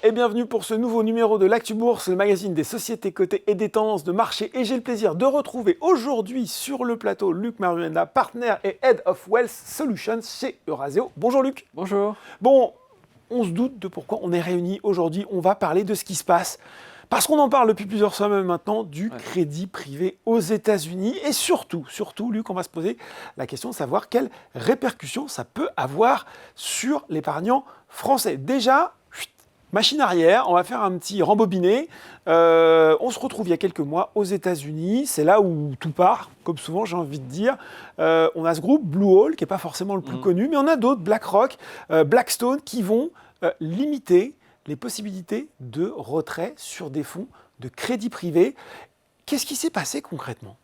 et bienvenue pour ce nouveau numéro de l'Actu Bourse, le magazine des sociétés cotées et des tendances de marché. Et j'ai le plaisir de retrouver aujourd'hui sur le plateau Luc Maruenda, partenaire et Head of Wealth Solutions chez Eurazeo. Bonjour Luc. Bonjour. Bon, on se doute de pourquoi on est réunis aujourd'hui. On va parler de ce qui se passe. Parce qu'on en parle depuis plusieurs semaines maintenant du crédit privé aux États-Unis. Et surtout, Luc, on va se poser la question de savoir quelles répercussions ça peut avoir sur l'épargnant français. Déjà, machine arrière, on va faire un petit rembobiné. On se retrouve il y a quelques mois aux États-Unis. C'est là où tout part, comme souvent j'ai envie de dire. On a ce groupe Blue Owl, qui n'est pas forcément le plus connu, mais on a d'autres, BlackRock, Blackstone, qui vont limiter les possibilités de retrait sur des fonds de crédit privé. Qu'est-ce qui s'est passé concrètement ?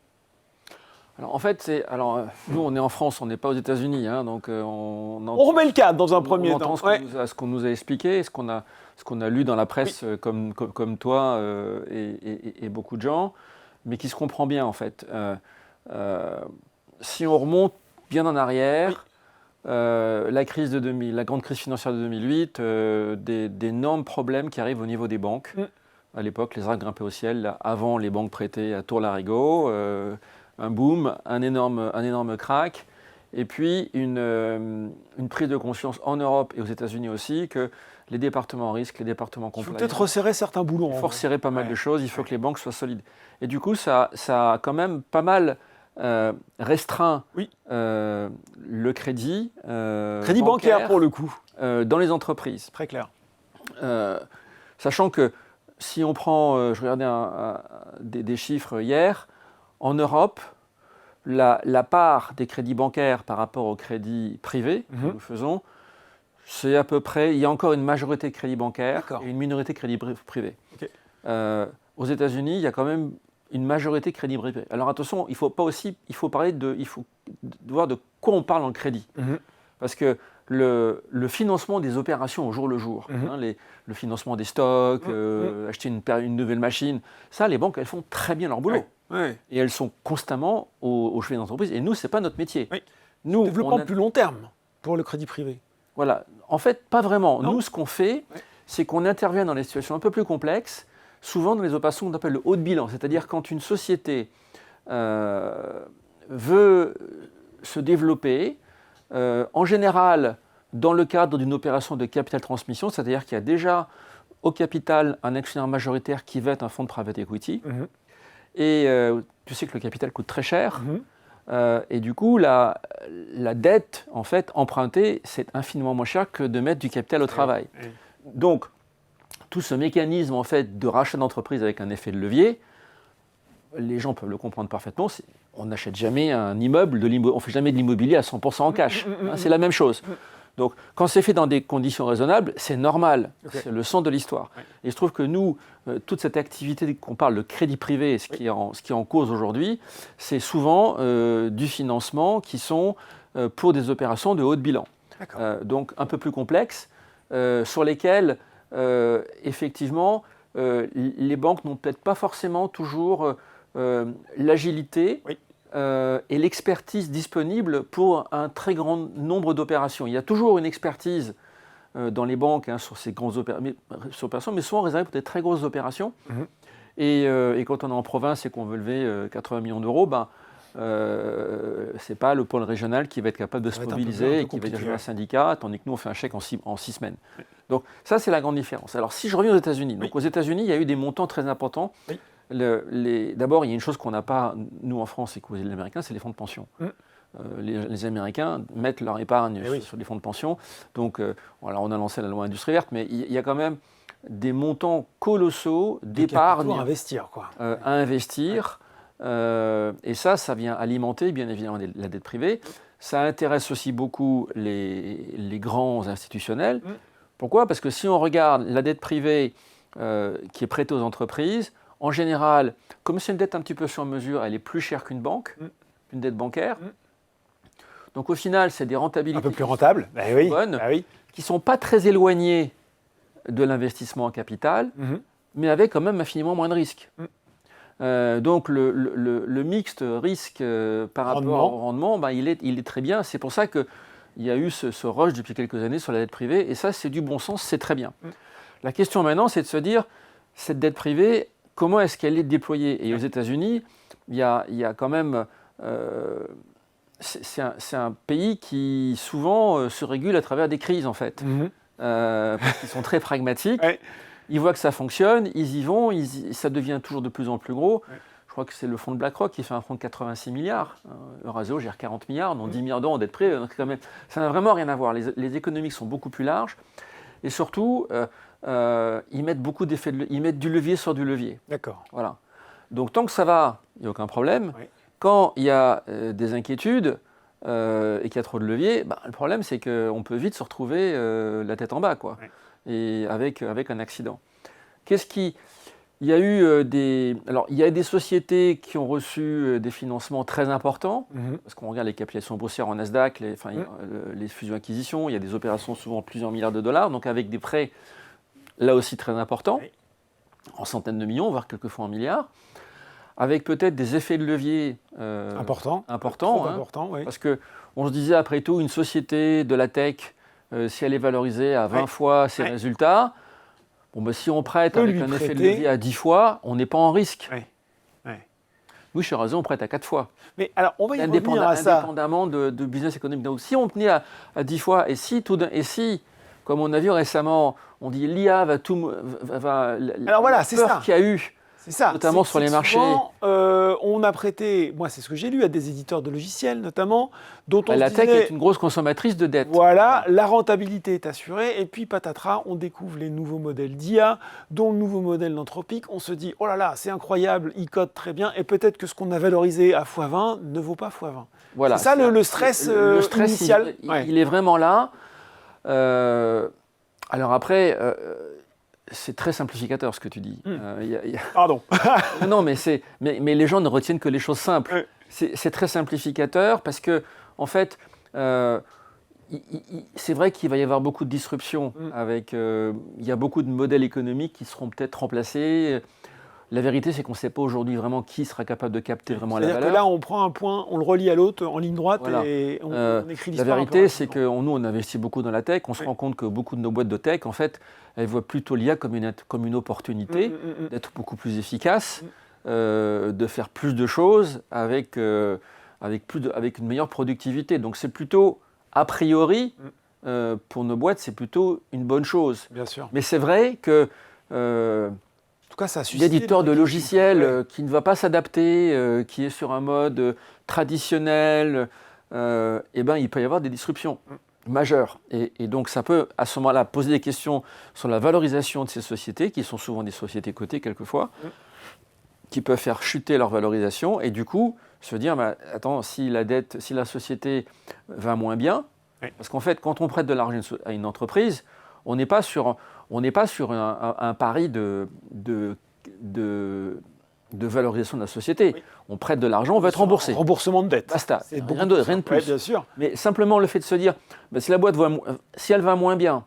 Alors en fait, nous on est en France, on n'est pas aux États-Unis, hein, donc on remet le cadre dans un premier temps. On entend ce qu'on nous a expliqué, ce qu'on a lu dans la presse, comme toi et beaucoup de gens, mais qui se comprend bien en fait. Si on remonte bien en arrière, la grande crise financière de 2008, d'énormes problèmes qui arrivent au niveau des banques. À l'époque, les arcs grimpaient au ciel. Là, avant, les banques prêtaient à tour-larigot. Un boom, un énorme crack. Et puis, une prise de conscience en Europe et aux États-Unis aussi que les départements risques, les départements compliance... Il faut peut-être resserrer certains boulons. Il faut resserrer pas mal de choses. Il faut que les banques soient solides. Et du coup, ça a quand même pas mal... restreint le crédit bancaire pour le coup dans les entreprises. Très clair. Sachant que si on prend, je regardais des chiffres hier, en Europe, la part des crédits bancaires par rapport aux crédits privés que nous faisons, c'est à peu près, il y a encore une majorité de crédits bancaires et une minorité de crédits privés. Okay. Aux États-Unis, il y a quand même une majorité de crédit privé. Alors attention, il faut voir de quoi on parle en crédit. Parce que le financement des opérations au jour le jour, le financement des stocks, acheter une nouvelle machine, ça, les banques, elles font très bien leur boulot. Et elles sont constamment au chevet d'entreprise. Et nous, ce n'est pas notre métier. Nous, développement plus long terme pour le crédit privé. Voilà. En fait, pas vraiment. Non. Nous, ce qu'on fait, c'est qu'on intervient dans les situations un peu plus complexes, souvent dans les opérations qu'on appelle le haut de bilan, c'est-à-dire quand une société veut se développer, en général dans le cadre d'une opération de capital transmission, c'est-à-dire qu'il y a déjà au capital un actionnaire majoritaire qui va être un fonds de private equity, et tu sais que le capital coûte très cher, et du coup la dette en fait empruntée, c'est infiniment moins cher que de mettre du capital au travail. Donc tout ce mécanisme en fait de rachat d'entreprise avec un effet de levier, les gens peuvent le comprendre parfaitement. On n'achète jamais un immeuble, on ne fait jamais de l'immobilier à 100% en cash. C'est la même chose. Donc quand c'est fait dans des conditions raisonnables, c'est normal. C'est le centre de l'histoire. Et je trouve que nous, toute cette activité qu'on parle de crédit privé, ce qui est en cause aujourd'hui, c'est souvent du financement qui sont pour des opérations de haut de bilan. Donc un peu plus complexes, sur lesquelles effectivement, les banques n'ont peut-être pas forcément toujours l'agilité et l'expertise disponible pour un très grand nombre d'opérations. Il y a toujours une expertise dans les banques sur ces grandes opérations, mais souvent réservée pour des très grosses opérations. Et quand on est en province et qu'on veut lever 80 millions d'euros, c'est pas le pôle régional qui va être capable de se mobiliser et qui va diriger un syndicat, tandis que nous, on fait un chèque en 6 semaines. Donc ça, c'est la grande différence. Alors si je reviens aux États-Unis, donc aux États-Unis, il y a eu des montants très importants. D'abord, il y a une chose qu'on n'a pas, nous, en France, et que les Américains, c'est les fonds de pension. Les Américains mettent leur épargne sur les fonds de pension. Donc, on a lancé la loi Industrie verte, mais il y a quand même des montants colossaux d'épargne à investir. Et ça vient alimenter, bien évidemment, la dette privée. Ça intéresse aussi beaucoup les grands institutionnels. Pourquoi ? Parce que si on regarde la dette privée qui est prêtée aux entreprises, en général, comme c'est une dette un petit peu sur mesure, elle est plus chère qu'une banque, une dette bancaire. Donc au final, c'est des rentabilités un peu plus rentables, bonnes, qui ne sont pas très éloignées de l'investissement en capital, mais avec quand même infiniment moins de risques. Donc le mixte risque par rapport au rendement, il est très bien. C'est pour ça qu'il y a eu ce rush depuis quelques années sur la dette privée, et ça c'est du bon sens, c'est très bien. La question maintenant, c'est de se dire, cette dette privée, comment est-ce qu'elle est déployée? Et aux États-Unis, il y a quand même... c'est un pays qui souvent se régule à travers des crises, en fait. Parce qu'ils sont très pragmatiques. Ouais. Ils voient que ça fonctionne, ils y vont, ça devient toujours de plus en plus gros. Ouais. Je crois que c'est le fonds de BlackRock qui fait un fonds de 86 milliards. Eurazeo gère 40 milliards, dont 10 milliards d'euros en dette privée. Donc quand même, ça n'a vraiment rien à voir. Les économies sont beaucoup plus larges. Et surtout, ils mettent beaucoup d'effets, ils mettent du levier sur du levier. D'accord. Voilà. Donc tant que ça va, il n'y a aucun problème. Oui. Quand il y a des inquiétudes et qu'il y a trop de levier, le problème c'est qu'on peut vite se retrouver la tête en bas, quoi. Oui. Et avec un accident. Il y a eu des sociétés qui ont reçu des financements très importants, parce qu'on regarde les capitalisations boursières en Nasdaq, les fusions-acquisitions, il y a des opérations souvent plusieurs milliards de dollars, donc avec des prêts là aussi très importants, en centaines de millions, voire quelquefois en milliards, avec peut-être des effets de levier importants, oui. Parce qu'on se disait après tout, une société de la tech, si elle est valorisée à 20 fois ses résultats, si on prête avec un effet de levier à 10 fois, on n'est pas en risque. Oui, chez Eurazeo, on prête à 4 fois. Mais alors, on va y revenir à ça. Indépendamment de business économique. Donc, si on tenait à 10 fois, et si, comme on a vu récemment, on dit l'IA va tout... Alors voilà, c'est ça. Qu'il y a eu, notamment sur les marchés. Souvent, on a prêté, moi c'est ce que j'ai lu, à des éditeurs de logiciels notamment, dont on la se disait, tech est une grosse consommatrice de dette. Voilà, la rentabilité est assurée, et puis patatras, on découvre les nouveaux modèles d'IA, dont le nouveau modèle d'Anthropic. On se dit, oh là là, c'est incroyable, il code très bien, et peut-être que ce qu'on a valorisé à x20 ne vaut pas x20. Voilà, c'est ça le stress, initial. Il est vraiment là. Alors après... c'est très simplificateur ce que tu dis. Pardon. Non, mais les gens ne retiennent que les choses simples. C'est très simplificateur parce que, en fait, c'est vrai qu'il va y avoir beaucoup de disruptions. Il y a beaucoup de modèles économiques qui seront peut-être remplacés. La vérité, c'est qu'on ne sait pas aujourd'hui vraiment qui sera capable de capter vraiment la valeur. C'est-à-dire que là, on prend un point, on le relie à l'autre en ligne droite et on écrit l'histoire. La vérité, c'est que nous, on investit beaucoup dans la tech. On se rend compte que beaucoup de nos boîtes de tech, en fait, elles voient plutôt l'IA comme une opportunité d'être beaucoup plus efficace, de faire plus de choses avec une meilleure productivité. Donc c'est plutôt, a priori, pour nos boîtes, c'est plutôt une bonne chose. Bien sûr. Mais c'est vrai que... En tout cas, ça a suscité l'éditeur de logiciels qui ne va pas s'adapter, qui est sur un mode traditionnel, il peut y avoir des disruptions majeures. Et donc, ça peut, à ce moment-là, poser des questions sur la valorisation de ces sociétés, qui sont souvent des sociétés cotées quelquefois, qui peuvent faire chuter leur valorisation. Et du coup, se dire, attends, si la société va moins bien, parce qu'en fait, quand on prête de l'argent à une entreprise, on n'est pas sur un pari de valorisation de la société. Oui. On prête de l'argent, on va être remboursé. Remboursement de dette. Basta. Rien de plus. Ouais, bien sûr. Mais simplement le fait de se dire, si la boîte si elle va moins bien,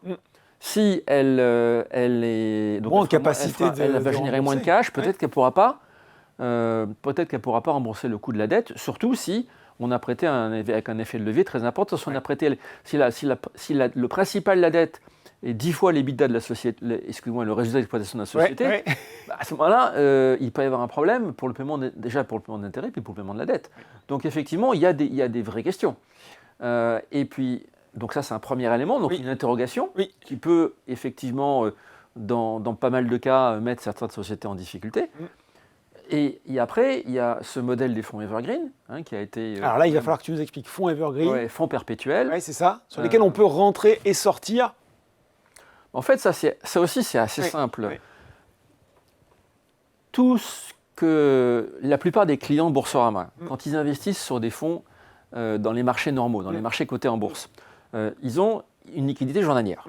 si elle est donc en capacité elle va générer moins de cash, peut-être qu'elle pourra pas rembourser le coût de la dette, surtout si on a prêté avec un effet de levier très important. Si on a prêté, si le principal de la dette et 10 fois l'EBITDA de la société, le résultat d'exploitation de la société, à ce moment-là, il peut y avoir un problème pour le paiement d'intérêt, puis pour le paiement de la dette. Donc effectivement, il y a des vraies questions. Et puis, donc ça c'est un premier élément, donc une interrogation qui peut effectivement, dans pas mal de cas, mettre certaines sociétés en difficulté. Et après, il y a ce modèle des fonds Evergreen qui a été... Alors là, il va falloir que tu nous expliques fonds Evergreen. Fonds perpétuels. Oui, c'est ça, sur lesquels on peut rentrer et sortir. En fait, ça aussi, c'est assez simple. Tout ce que la plupart des clients Boursorama, quand ils investissent sur des fonds dans les marchés normaux, dans les marchés cotés en bourse, ils ont une liquidité journalière.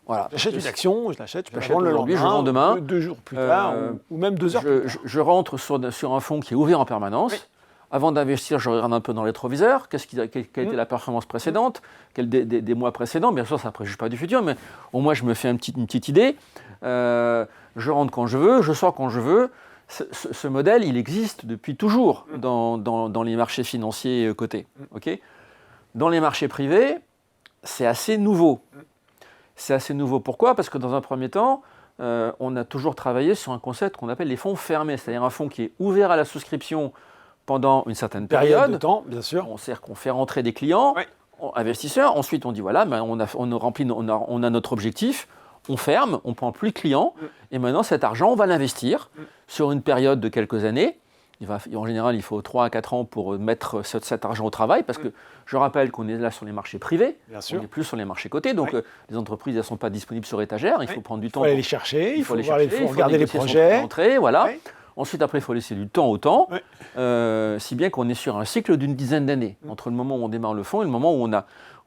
Voilà. J'achète une action, je l'achète, je vends aujourd'hui, je vends demain. 2 jours plus tard, ou même 2 heures plus tard. Je rentre sur un fonds qui est ouvert en permanence. Avant d'investir, je regarde un peu dans le rétroviseur, quelle a été la performance précédente, des mois précédents. Bien sûr, ça ne préjuge pas du futur, mais au moins, je me fais une petite idée. Je rentre quand je veux, je sors quand je veux. Ce modèle, il existe depuis toujours dans les marchés financiers cotés. Okay, dans les marchés privés, c'est assez nouveau. C'est assez nouveau. Pourquoi ? Parce que dans un premier temps, on a toujours travaillé sur un concept qu'on appelle les fonds fermés, c'est-à-dire un fonds qui est ouvert à la souscription pendant une certaine période de temps, bien sûr. C'est-à-dire qu'on fait rentrer des clients, investisseurs, ensuite on dit voilà, on a notre objectif, on ferme, on ne prend plus de clients, et maintenant cet argent, on va l'investir sur une période de quelques années. En général, il faut 3 à 4 ans pour mettre cet argent au travail, parce que je rappelle qu'on est là sur les marchés privés, on n'est plus sur les marchés cotés, donc les entreprises ne sont pas disponibles sur étagère, il faut prendre du temps. Il faut aller les chercher, il faut regarder les projets. Voilà. Ensuite, après, il faut laisser du temps au temps, si bien qu'on est sur un cycle d'une dizaine d'années, entre le moment où on démarre le fonds et le moment où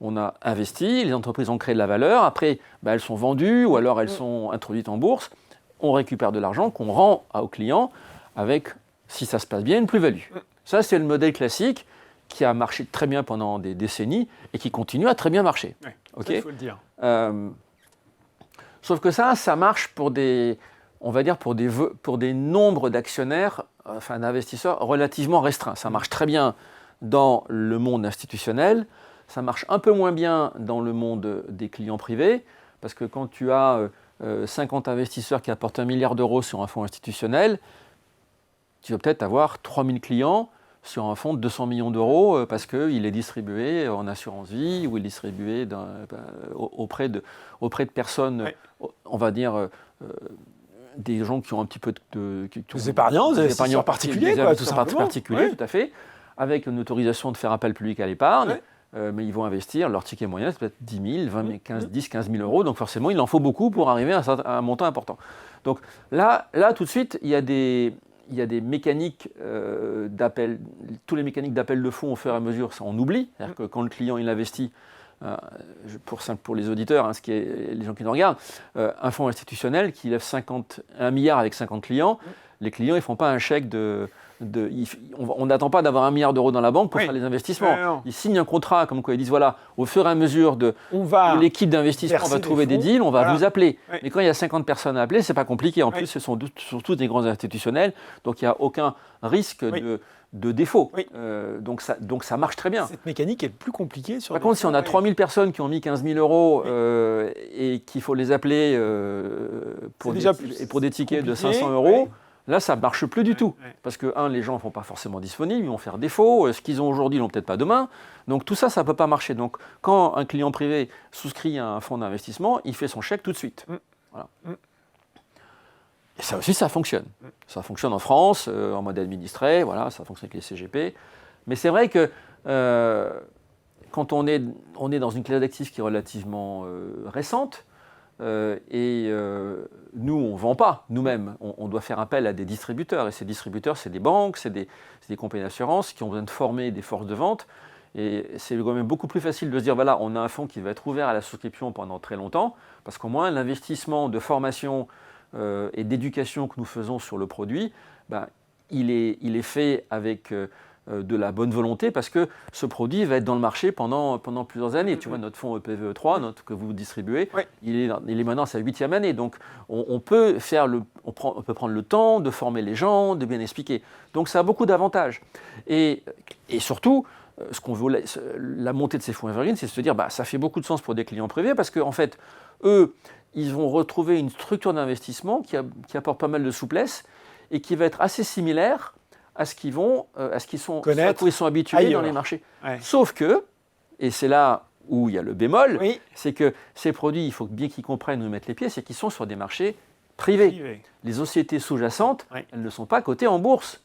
on a investi, les entreprises ont créé de la valeur, après, elles sont vendues ou alors elles sont introduites en bourse, on récupère de l'argent qu'on rend aux clients avec, si ça se passe bien, une plus-value. Ça, c'est le modèle classique qui a marché très bien pendant des décennies et qui continue à très bien marcher. Il faut le dire. Sauf que ça marche pour des nombres d'actionnaires, d'investisseurs relativement restreints. Ça marche très bien dans le monde institutionnel, ça marche un peu moins bien dans le monde des clients privés, parce que quand tu as 50 investisseurs qui apportent 1 milliard d'euros sur un fonds institutionnel, tu vas peut-être avoir 3000 clients sur un fonds de 200 millions d'euros parce qu'il est distribué en assurance vie ou il est distribué auprès de personnes, on va dire, des gens qui ont un petit peu des épargnants, des investisseurs particuliers, tout simplement. Tout à fait, avec une autorisation de faire appel public à l'épargne. Mais ils vont investir, leur ticket moyen, c'est peut-être 10 000, 10, 15 000 euros. Donc forcément, il en faut beaucoup pour arriver à un montant important. Donc là, tout de suite, il y a des mécaniques d'appel. Tous les mécaniques d'appel de fonds, au fur et à mesure, ça on oublie. C'est-à-dire que quand le client il investit, pour les auditeurs, les gens qui nous regardent, un fonds institutionnel qui lève 1 milliard avec 50 clients, les clients ils ne font pas un chèque on n'attend pas d'avoir 1 milliard d'euros dans la banque pour faire les investissements. Ils signent un contrat comme quoi ils disent voilà, au fur et à mesure de l'équipe d'investissement, on va trouver des deals, on va vous appeler. Mais quand il y a 50 personnes à appeler, c'est pas compliqué. En plus, ce sont tous des grands institutionnels, donc il n'y a aucun risque de défaut. Donc ça marche très bien. Cette mécanique est plus compliquée. Par contre, si on a 3000 personnes qui ont mis 15 000 euros et qu'il faut les appeler pour des tickets de 500 euros, là, ça ne marche plus du tout. Parce que, les gens ne sont pas forcément disponibles, ils vont faire défaut. Ce qu'ils ont aujourd'hui, ils n'ont peut-être pas demain. Donc tout ça, ça ne peut pas marcher. Donc quand un client privé souscrit à un fonds d'investissement, il fait son chèque tout de suite. Voilà. Et ça aussi, ça fonctionne. Ça fonctionne en France, en mode administré, voilà, ça fonctionne avec les CGP. Mais c'est vrai que quand on est dans une classe d'actifs qui est relativement récente, nous, on ne vend pas nous-mêmes. On doit faire appel à des distributeurs. Et ces distributeurs, c'est des banques, c'est des compagnies d'assurance qui ont besoin de former des forces de vente. Et c'est quand même beaucoup plus facile de se dire, voilà, on a un fonds qui va être ouvert à la souscription pendant très longtemps, parce qu'au moins, l'investissement de formation et d'éducation que nous faisons sur le produit, il est fait avec de la bonne volonté, parce que ce produit va être dans le marché pendant plusieurs années. Tu vois, notre fonds EPVE3, que vous distribuez, il est maintenant à sa 8e année. Donc, on peut prendre le temps de former les gens, de bien expliquer. Donc, ça a beaucoup d'avantages. Et surtout, la montée de ces fonds evergreen, c'est de se dire, ça fait beaucoup de sens pour des clients privés, parce qu'en fait, eux, ils vont retrouver une structure d'investissement qui apporte pas mal de souplesse et qui va être assez similaire à ce qu'ils sont habitués dans les marchés. Sauf que, et c'est là où il y a le bémol, c'est que ces produits, il faut bien qu'ils comprennent où mettre les pieds, c'est qu'ils sont sur des marchés privés. Les sociétés sous-jacentes, elles ne sont pas cotées en bourse.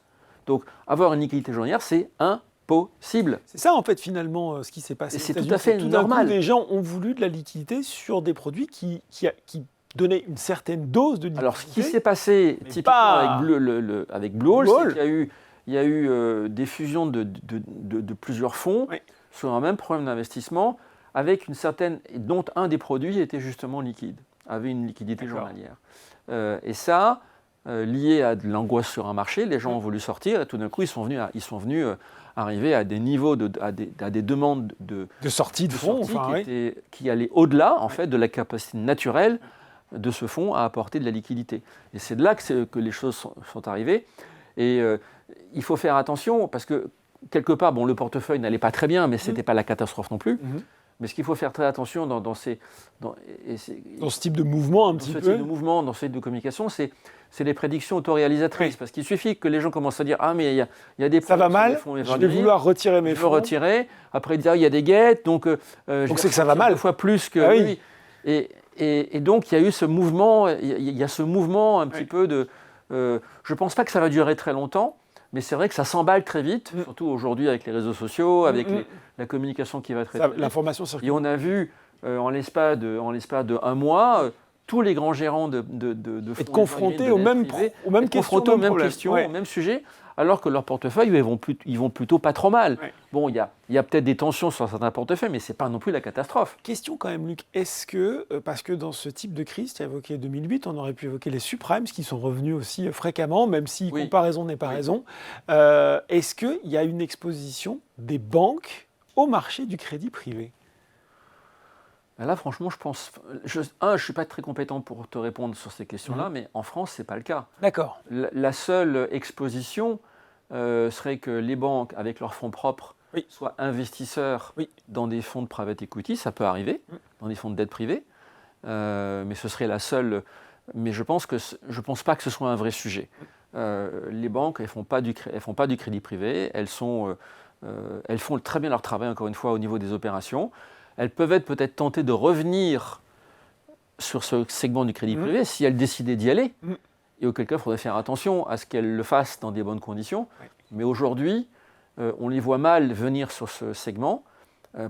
Donc, avoir une liquidité journalière, c'est impossible. C'est ça, en fait, finalement, ce qui s'est passé. Et c'est tout à fait normal. Les gens ont voulu de la liquidité sur des produits qui donnaient une certaine dose de liquidité. Alors, ce qui s'est passé typiquement avec Blue Owl, c'est qu'il y a eu des fusions de plusieurs fonds sur un même problème d'investissement, avec dont un des produits était justement liquide, avait une liquidité journalière. Et ça, lié à de l'angoisse sur un marché, les gens ont voulu sortir, et tout d'un coup, ils sont venus arriver à des niveaux, à des demandes de sortie de fonds, qui allaient au-delà, en fait, de la capacité naturelle de ce fonds à apporter de la liquidité. Et c'est de là que les choses sont arrivées. Et il faut faire attention, parce que quelque part, le portefeuille n'allait pas très bien, mais ce n'était pas la catastrophe non plus. Mais ce qu'il faut faire très attention dans ce type de mouvement un petit peu. Dans ce type de mouvement, dans ce type de communication, c'est les prédictions autoréalisatrices. Oui. Parce qu'il suffit que les gens commencent à dire « Ah, mais il y a des ça va mal, je vais vouloir retirer mes fonds. » Je veux retirer. Après, ils disent « Ah, il y a des guettes. » Donc c'est que ça va mal. Deux fois plus que... Ah, oui. Et donc, il y a eu ce mouvement, il y a ce mouvement un petit peu de... je ne pense pas que ça va durer très longtemps, mais c'est vrai que ça s'emballe très vite, surtout aujourd'hui avec les réseaux sociaux, avec la communication qui va très vite. L'information circule. Et on a vu, en l'espace de 1 mois, tous les grands gérants de fonds être confrontés aux mêmes questions, aux mêmes sujets, alors que leur portefeuille, ils vont plutôt pas trop mal. Ouais. Bon, il y a peut-être des tensions sur certains portefeuilles, mais ce n'est pas non plus la catastrophe. Question quand même, Luc, est-ce que, parce que dans ce type de crise, tu as évoqué 2008, on aurait pu évoquer les subprimes, qui sont revenus aussi fréquemment, même si comparaison n'est pas raison, est-ce qu'il y a une exposition des banques au marché du crédit privé ? Là, franchement, je pense... je ne suis pas très compétent pour te répondre sur ces questions-là, mais en France, ce n'est pas le cas. D'accord. La seule exposition serait que les banques, avec leurs fonds propres, soient investisseurs dans des fonds de private equity. Ça peut arriver, dans des fonds de dette privée, mais ce serait la seule... Mais je pense pas que ce soit un vrai sujet. Les banques, elles font pas du crédit privé. Elles font très bien leur travail, encore une fois, au niveau des opérations. Elles peuvent être peut-être tentées de revenir sur ce segment du crédit privé si elles décidaient d'y aller. Et auquel cas, il faudrait faire attention à ce qu'elles le fassent dans des bonnes conditions. Mais aujourd'hui, on les voit mal venir sur ce segment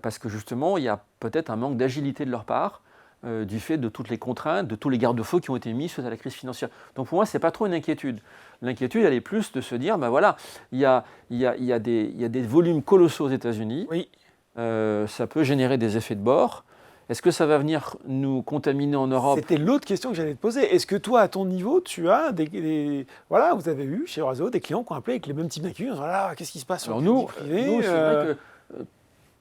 parce que justement, il y a peut-être un manque d'agilité de leur part du fait de toutes les contraintes, de tous les garde-feux qui ont été mis suite à la crise financière. Donc pour moi, ce n'est pas trop une inquiétude. L'inquiétude, elle est plus de se dire, ben voilà, il y a des volumes colossaux aux États-Unis. Oui. Ça peut générer des effets de bord. Est-ce que ça va venir nous contaminer en Europe ? C'était l'autre question que j'allais te poser. Est-ce que toi, à ton niveau, tu as voilà, vous avez eu chez Eurazeo des clients qui ont appelé avec les mêmes types d'inquiétudes. Voilà, qu'est-ce qui se passe sur le crédit privé ? Nous, c'est vrai que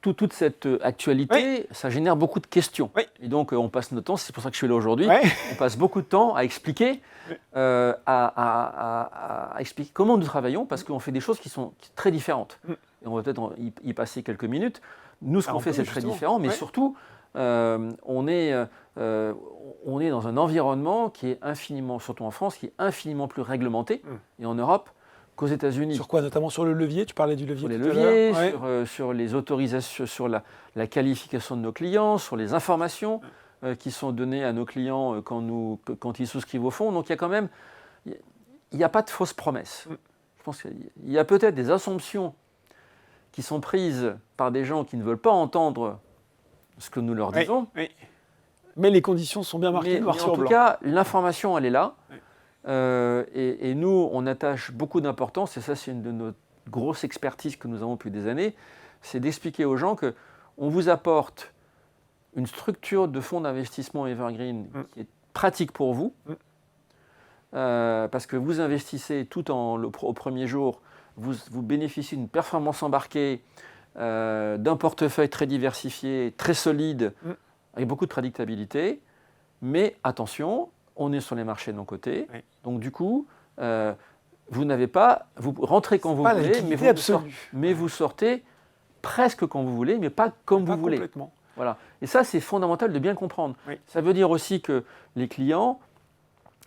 toute cette actualité, ça génère beaucoup de questions. Oui. Et donc, on passe notre temps, c'est pour ça que je suis là aujourd'hui, on passe beaucoup de temps à expliquer, à expliquer comment nous travaillons, parce qu'on fait des choses qui sont très différentes. Et on va peut-être y passer quelques minutes. Nous, ce qu'on fait, c'est très différent, mais surtout, on est dans un environnement qui est infiniment, surtout en France, qui est infiniment plus réglementé, et en Europe, qu'aux États-Unis. Sur quoi ? Notamment sur le levier ? Tu parlais du levier sur les leviers, sur les autorisations, sur la qualification de nos clients, sur les informations qui sont données à nos clients quand ils souscrivent au fonds. Donc, il y a quand même... Il n'y a pas de fausses promesses. Je pense qu'il y a peut-être des assumptions qui sont prises par des gens qui ne veulent pas entendre ce que nous leur disons. Oui. Mais les conditions sont bien marquées noir sur blanc. En tout cas, l'information, elle est là. Et nous, on attache beaucoup d'importance, et ça, c'est une de nos grosses expertises que nous avons depuis des années, c'est d'expliquer aux gens qu'on vous apporte une structure de fonds d'investissement evergreen qui est pratique pour vous, parce que vous investissez tout au premier jour, vous bénéficiez d'une performance embarquée, d'un portefeuille très diversifié, très solide, avec beaucoup de prédictabilité. Mais attention, on est sur les marchés de nos côtés. Oui. Donc du coup, vous rentrez quand vous voulez, mais vous sortez presque quand vous voulez, mais pas comme vous voulez. Complètement. Voilà. Et ça, c'est fondamental de bien comprendre. Oui. Ça veut dire aussi que les clients,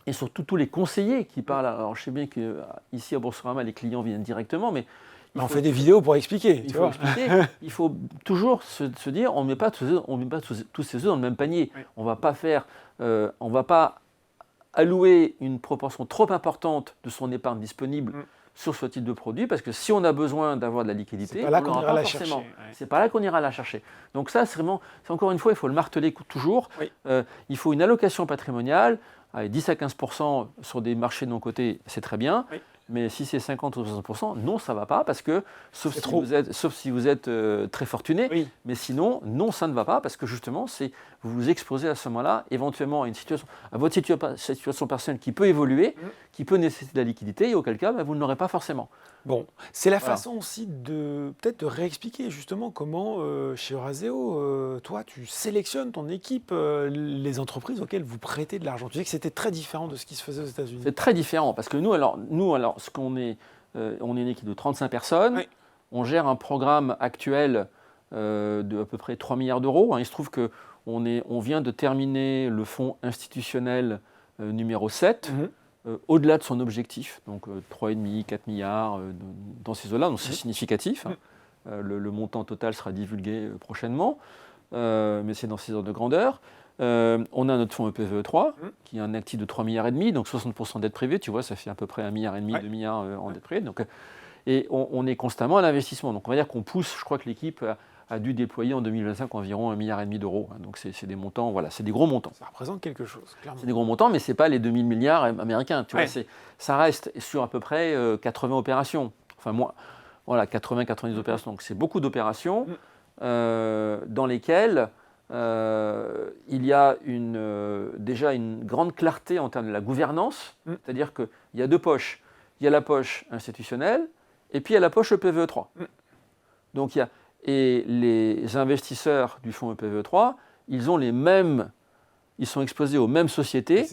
et surtout tous les conseillers qui parlent, alors je sais bien qu'ici à Boursorama, les clients viennent directement, mais on fait des vidéos pour expliquer. Il faut toujours se dire, on ne met pas tous ses œufs dans le même panier. Oui. On ne va pas allouer une proportion trop importante de son épargne disponible sur ce type de produit, parce que si on a besoin d'avoir de la liquidité, on l'aura pas forcément. C'est pas là qu'on ira la chercher. Donc ça, c'est encore une fois, il faut le marteler toujours. Oui. Il faut une allocation patrimoniale, avec 10 à 15% sur des marchés de non-cotés, c'est très bien. Oui. Mais si c'est 50 ou 60%, non, ça ne va pas, parce que, sauf si vous êtes très fortuné, mais sinon, non, ça ne va pas, parce que justement, vous vous exposez à ce moment-là, éventuellement à votre situation personnelle qui peut évoluer, qui peut nécessiter de la liquidité, et auquel cas, vous ne l'aurez pas forcément. Bon, c'est la façon aussi peut-être de réexpliquer justement comment, chez Eurazeo, toi, tu sélectionnes ton équipe, les entreprises auxquelles vous prêtez de l'argent. Tu sais que c'était très différent de ce qui se faisait aux États-Unis. C'est très différent, parce que nous, on est une équipe de 35 personnes. Oui. On gère un programme actuel de à peu près 3 milliards d'euros. Il se trouve qu'on vient de terminer le fonds institutionnel numéro 7, au-delà de son objectif, donc 3,5, 4 milliards, dans ces eaux-là, donc c'est significatif. Le montant total sera divulgué prochainement, mais c'est dans ces ordres de grandeur. On a notre fonds EPVE3, qui a un actif de 3,5 milliards, donc 60% dette privée, tu vois, ça fait à peu près 1,5 milliard, 2 milliards en dette privée. Donc, et on est constamment à l'investissement. Donc on va dire qu'on pousse, je crois que l'équipe a dû déployer en 2025 environ 1,5 milliard d'euros. Donc c'est des montants, voilà, c'est des gros montants. Ça représente quelque chose, clairement. C'est des gros montants, mais ce n'est pas les 2000 milliards américains. Tu vois, ça reste sur à peu près 80 opérations. Enfin, voilà, 80-90 opérations. Donc c'est beaucoup d'opérations dans lesquelles il y a déjà une grande clarté en termes de la gouvernance. C'est-à-dire qu'il y a deux poches. Il y a la poche institutionnelle et puis il y a la poche EPVE3. Donc et les investisseurs du fonds EPVE3, ils sont exposés aux mêmes sociétés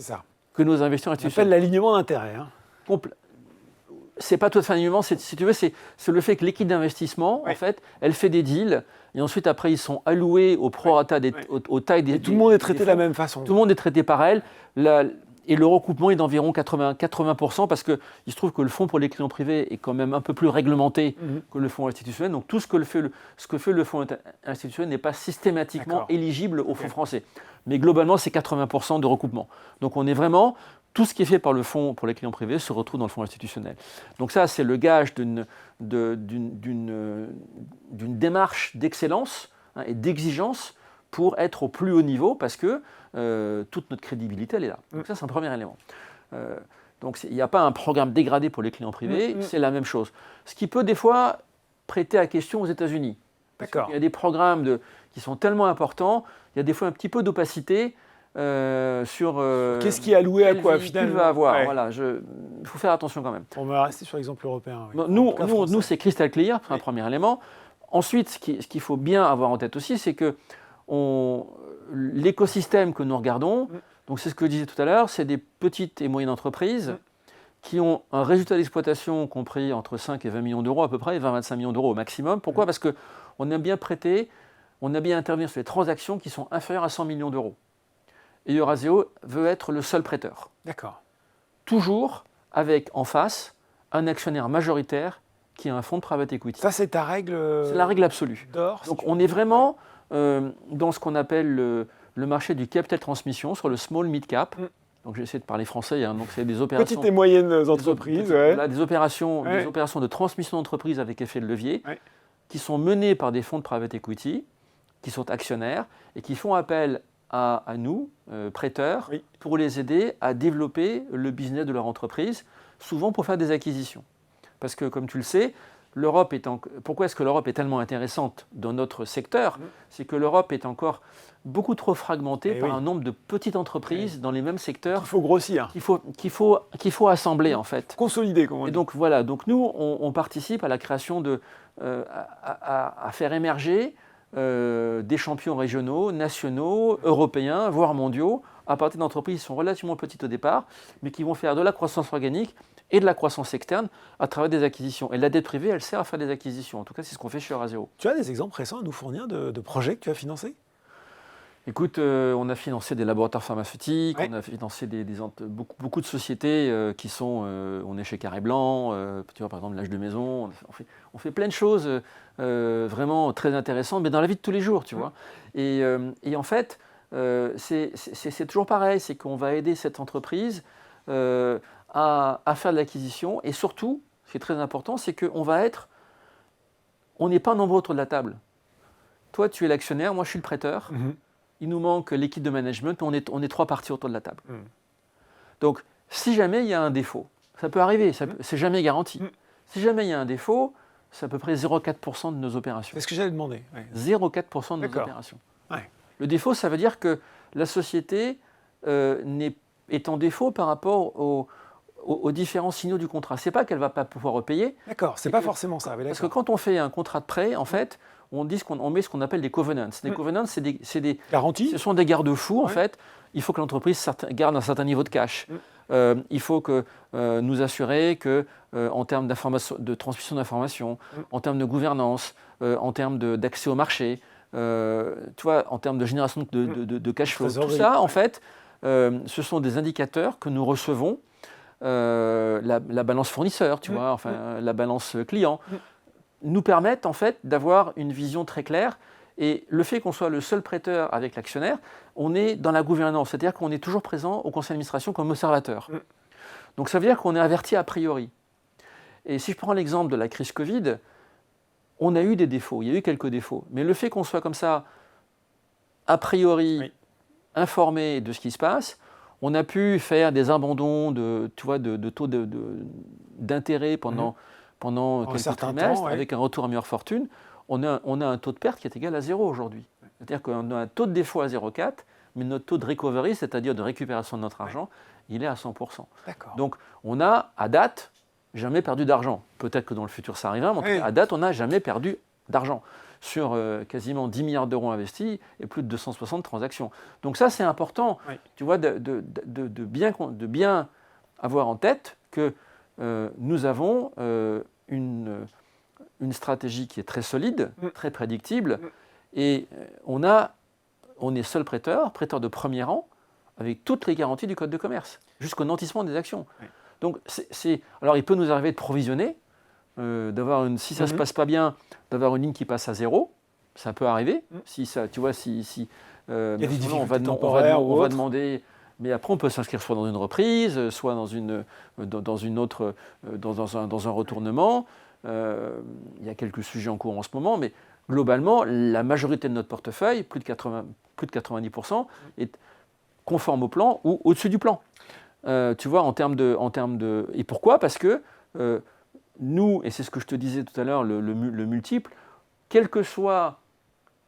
que nos investisseurs institutionnels. On appelle l'alignement d'intérêts. C'est pas tout à fait un alignement, si tu veux, c'est le fait que l'équipe d'investissement, en fait, elle fait des deals et ensuite après ils sont alloués au prorata aux tailles des. Tout le monde est traité de la même façon. Tout le monde est traité par elle. Et le recoupement est d'environ 80% parce qu'il se trouve que le fonds pour les clients privés est quand même un peu plus réglementé que le fonds institutionnel. Donc tout ce que fait le fonds institutionnel n'est pas systématiquement éligible au fonds français. Mais globalement, c'est 80% de recoupement. Donc on est vraiment, tout ce qui est fait par le fonds pour les clients privés se retrouve dans le fonds institutionnel. Donc ça, c'est le gage d'une démarche d'excellence et d'exigence pour être au plus haut niveau parce que toute notre crédibilité, elle est là. Donc ça, c'est un premier élément. Donc il n'y a pas un programme dégradé pour les clients privés, c'est la même chose. Ce qui peut des fois prêter à question aux États-Unis. Il y a des programmes qui sont tellement importants, il y a des fois un petit peu d'opacité sur qu'est-ce qui est alloué à quoi finalement. Va avoir. Voilà, il faut faire attention quand même. On va rester sur l'exemple européen. Nous, c'est crystal clear, c'est un premier élément. Ensuite, ce qu'il faut bien avoir en tête aussi, c'est que l'écosystème que nous regardons, donc c'est ce que je disais tout à l'heure, c'est des petites et moyennes entreprises qui ont un résultat d'exploitation compris entre 5 et 20 millions d'euros à peu près, 20-25 millions d'euros au maximum. Pourquoi ? Parce qu'on aime bien intervenir sur les transactions qui sont inférieures à 100 millions d'euros. Et Eurazeo veut être le seul prêteur. D'accord. Toujours avec en face un actionnaire majoritaire qui a un fonds de private equity. Ça, c'est ta règle C'est la règle absolue. D'or. Donc on est vraiment dans ce qu'on appelle le marché du capital transmission, sur le small mid cap. Donc j'essaie de parler français, donc c'est des opérations... Petites et moyennes entreprises. Des opérations de transmission d'entreprise avec effet de levier qui sont menées par des fonds de private equity, qui sont actionnaires et qui font appel à nous, prêteurs, pour les aider à développer le business de leur entreprise, souvent pour faire des acquisitions. Parce que, comme tu le sais, pourquoi est-ce que l'Europe est tellement intéressante dans notre secteur ? C'est que l'Europe est encore beaucoup trop fragmentée par un nombre de petites entreprises dans les mêmes secteurs. Il faut grossir. Qu'il faut assembler, en fait. Consolider, comme on dit. Et donc, voilà. Donc, nous, on participe à la création à faire émerger des champions régionaux, nationaux, européens, voire mondiaux, à partir d'entreprises qui sont relativement petites au départ, mais qui vont faire de la croissance organique et de la croissance externe à travers des acquisitions. Et la dette privée, elle sert à faire des acquisitions. En tout cas, c'est ce qu'on fait chez Eurazeo. Tu as des exemples récents à nous fournir de projets que tu as financés ? Écoute, on a financé des laboratoires pharmaceutiques, on a financé beaucoup de sociétés qui sont... on est chez Carré Blanc, tu vois, par exemple, l'âge de maison. On fait plein de choses vraiment très intéressantes, mais dans la vie de tous les jours, tu vois. Et en fait, c'est toujours pareil, c'est qu'on va aider cette entreprise à faire de l'acquisition. Et surtout, ce qui est très important, c'est on n'est pas nombreux autour de la table. Toi, tu es l'actionnaire, moi, je suis le prêteur. Il nous manque l'équipe de management, on est 3 parties autour de la table. Donc, si jamais il y a un défaut, ça peut arriver, c'est jamais garanti. Si jamais il y a un défaut, c'est à peu près 0,4% de nos opérations. C'est ce que j'allais demander. 0,4% de nos opérations. Le défaut, ça veut dire que la société est en défaut par rapport aux différents signaux du contrat. Ce n'est pas qu'elle ne va pas pouvoir repayer. D'accord, ce n'est pas forcément ça. Parce que quand on fait un contrat de prêt, en fait, on met ce qu'on appelle des covenants. Les covenants, c'est des garanties. Ce sont des garde-fous, en fait. Il faut que l'entreprise garde un certain niveau de cash. il faut nous assurer que, en termes de transmission d'informations, en termes de gouvernance, en termes d'accès au marché, tu vois, en termes de génération de cash flow, tout ça, en fait, ce sont des indicateurs que nous recevons, la balance fournisseur, tu vois, enfin, la balance client, nous permettent en fait d'avoir une vision très claire. Et le fait qu'on soit le seul prêteur avec l'actionnaire, on est dans la gouvernance, c'est-à-dire qu'on est toujours présent au conseil d'administration comme observateur. Donc ça veut dire qu'on est averti a priori. Et si je prends l'exemple de la crise Covid, on a eu des défauts, il y a eu quelques défauts. Mais le fait qu'on soit comme ça, a priori, informé de ce qui se passe, on a pu faire des abandons de taux d'intérêt pendant quelques trimestres, avec un retour à meilleure fortune. On a un taux de perte qui est égal à 0 aujourd'hui. C'est-à-dire qu'on a un taux de défaut à 0,4, mais notre taux de recovery, c'est-à-dire de récupération de notre argent, il est à 100%. Donc on a, à date, jamais perdu d'argent. Peut-être que dans le futur ça arrivera, mais en tout cas, à date, on n'a jamais perdu d'argent sur quasiment 10 milliards d'euros investis et plus de 260 transactions. Donc ça, c'est important, tu vois, de bien avoir en tête que nous avons une stratégie qui est très solide, très prédictible, et on est seul prêteur de premier rang, avec toutes les garanties du Code de commerce, jusqu'au nantissement des actions. Donc, alors il peut nous arriver de provisionner, si ça ne se passe pas bien, d'avoir une ligne qui passe à 0, ça peut arriver. Si ça, tu vois, il y a des difficultés on va demander, mais après on peut s'inscrire soit dans une reprise, soit dans un retournement. Il y a quelques sujets en cours en ce moment, mais globalement, la majorité de notre portefeuille, plus de 90%, est conforme au plan ou au-dessus du plan. Tu vois, en termes de... Et pourquoi ? Parce que nous, et c'est ce que je te disais tout à l'heure, le multiple, quelle que soit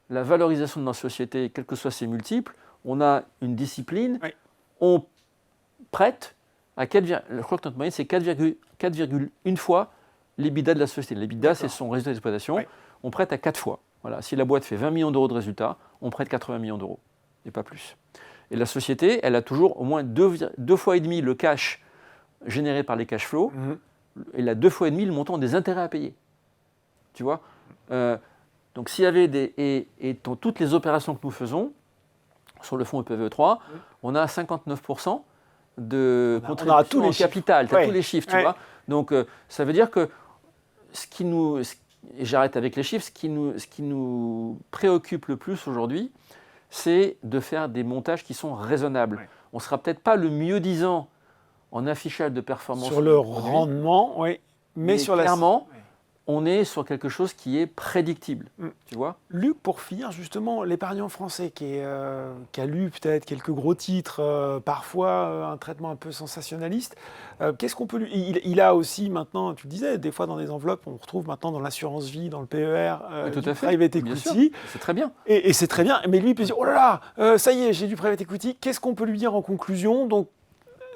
la valorisation de notre société, quels que soient ses multiples, on a une discipline, on prête à 4, je crois que notre moyenne c'est 4,1 fois l'EBITDA de la société. L'EBITDA, c'est son résultat d'exploitation. On prête à 4 fois. Voilà. Si la boîte fait 20 millions d'euros de résultat, on prête 80 millions d'euros, et pas plus. Et la société, elle a toujours au moins 2 fois et demi le cash généré par les cash flows, et elle a 2 fois et demi le montant des intérêts à payer. Tu vois, donc s'il y avait dans toutes les opérations que nous faisons, sur le fonds EPVE3, on a 59% de contribution en capital. Tu as tous les chiffres, tu vois. Donc ça veut dire que et j'arrête avec les chiffres, ce qui nous préoccupe le plus aujourd'hui, c'est de faire des montages qui sont raisonnables. On ne sera peut-être pas le mieux-disant en affichage de performance. Sur le rendement, mais sur clairement, on est sur quelque chose qui est prédictible, tu vois. Luc, pour finir, justement, l'épargnant français qui a lu peut-être quelques gros titres, parfois un traitement un peu sensationnaliste, qu'est-ce qu'on peut lui... Il a aussi maintenant, tu le disais, des fois dans des enveloppes, on retrouve maintenant dans l'assurance vie, dans le PER, du private equity. C'est très bien. Et c'est très bien, mais lui, il peut dire, oh là là, ça y est, j'ai du private equity, qu'est-ce qu'on peut lui dire en conclusion ? Donc,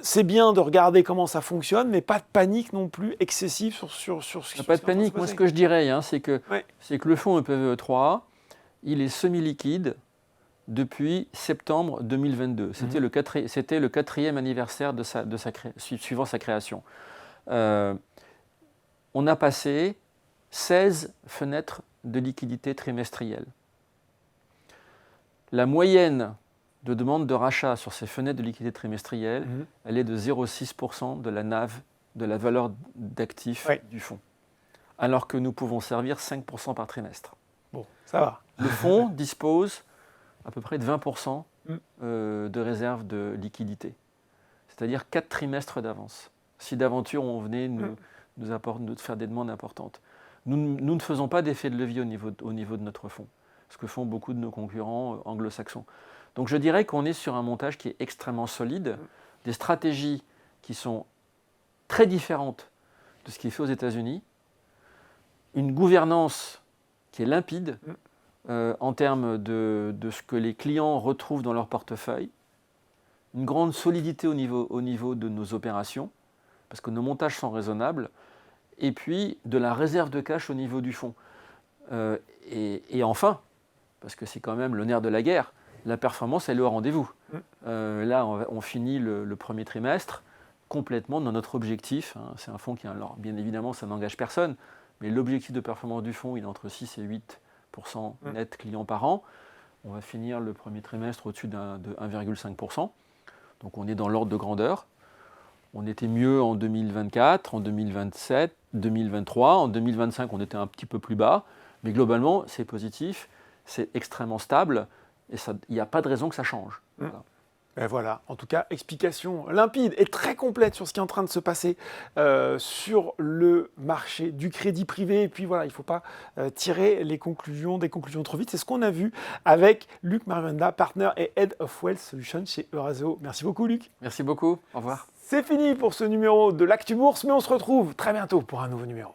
c'est bien de regarder comment ça fonctionne, mais pas de panique non plus excessive sur ce qui se passe. Pas de panique. Moi, ce que je dirais, c'est que le fonds EPVE3, il est semi-liquide depuis septembre 2022. C'était le 4e anniversaire suivant sa création. On a passé 16 fenêtres de liquidité trimestrielles. La moyenne de demande de rachat sur ces fenêtres de liquidité trimestrielle, elle est de 0,6% de la NAV, de la valeur d'actifs du fonds. Alors que nous pouvons servir 5% par trimestre. Bon, ça va. Le fonds dispose à peu près de 20% de réserve de liquidité. C'est-à-dire 4 trimestres d'avance. Si d'aventure on venait nous faire des demandes importantes. Nous ne faisons pas d'effet de levier au niveau de notre fonds, ce que font beaucoup de nos concurrents anglo-saxons. Donc je dirais qu'on est sur un montage qui est extrêmement solide, des stratégies qui sont très différentes de ce qui est fait aux États-Unis, une gouvernance qui est limpide en termes de ce que les clients retrouvent dans leur portefeuille, une grande solidité au niveau de nos opérations, parce que nos montages sont raisonnables, et puis de la réserve de cash au niveau du fonds. Et enfin, parce que c'est quand même le nerf de la guerre, la performance, elle est au rendez-vous. Là, on finit le premier trimestre. complètement dans notre objectif. C'est un fonds qui, alors bien évidemment, ça n'engage personne, mais l'objectif de performance du fonds, il est entre 6 et 8% net clients par an. On va finir le premier trimestre au-dessus de 1,5%. Donc on est dans l'ordre de grandeur. On était mieux en 2024, en 2027, 2023. En 2025, on était un petit peu plus bas. Mais globalement, c'est positif, c'est extrêmement stable et il n'y a pas de raison que ça change. Voilà. Et voilà, en tout cas, explication limpide et très complète sur ce qui est en train de se passer sur le marché du crédit privé. Et puis voilà, il ne faut pas tirer des conclusions trop vite. C'est ce qu'on a vu avec Luc Marvenda, partner et Head of Wealth Solutions chez Eurazeo. Merci beaucoup, Luc. Merci beaucoup. Au revoir. C'est fini pour ce numéro de l'Actu Bourse, mais on se retrouve très bientôt pour un nouveau numéro.